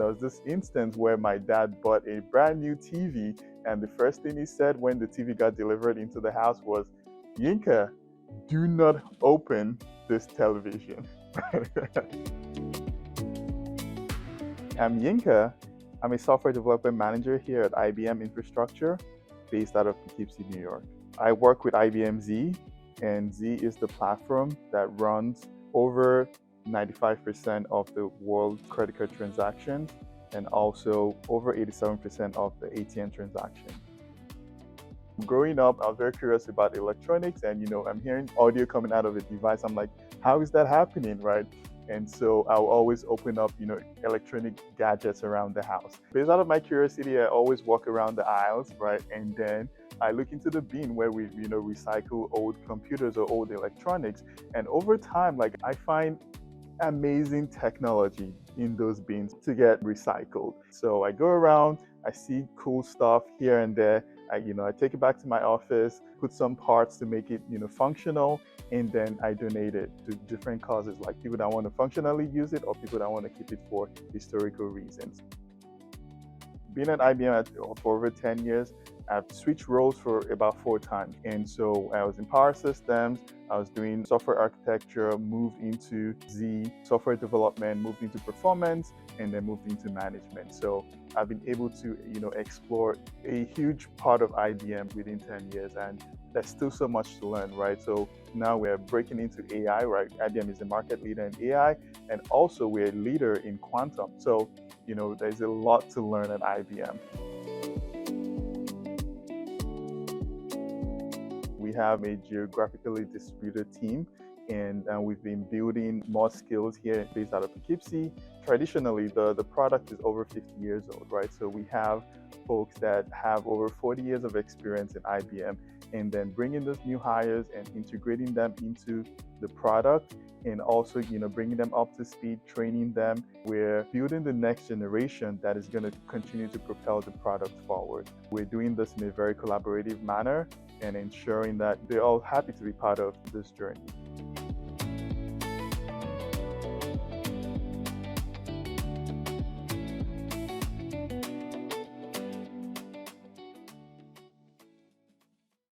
there was this instance where my dad bought a brand new TV, and the first thing he said when the TV got delivered into the house was, "Yinka, do not open this television." I'm Yinka. I'm a software development manager here at IBM Infrastructure, based out of Poughkeepsie, New York. I work with IBM Z, and Z is the platform that runs over 95% of the world's credit card transactions and also over 87% of the ATM transactions. Growing up, I was very curious about electronics, and I'm hearing audio coming out of a device. I'm like, how is that happening, right? And so I'll always open up, electronic gadgets around the house. Based out of my curiosity, I always walk around the aisles, right? And then I look into the bin where we, recycle old computers or old electronics. And over time, I find amazing technology in those bins to get recycled. So I go around, I see cool stuff here and there. I take it back to my office, put some parts to make it, functional, and then I donate it to different causes, like people that want to functionally use it or people that want to keep it for historical reasons. Being at IBM for over 10 years, I've switched roles for about 4 times. And so I was in power systems, I was doing software architecture, moved into Z, software development, moved into performance, and then moved into management. So I've been able to, explore a huge part of IBM within 10 years, and there's still so much to learn, right? So now we're breaking into AI, right? IBM is the market leader in AI, and also we're a leader in quantum. So, there's a lot to learn at IBM. We have a geographically distributed team, and we've been building more skills here based out of Poughkeepsie. Traditionally, the product is over 50 years old, right? So we have folks that have over 40 years of experience in IBM, and then bringing those new hires and integrating them into the product, and also bringing them up to speed, training them. We're building the next generation that is going to continue to propel the product forward. We're doing this in a very collaborative manner and ensuring that they're all happy to be part of this journey.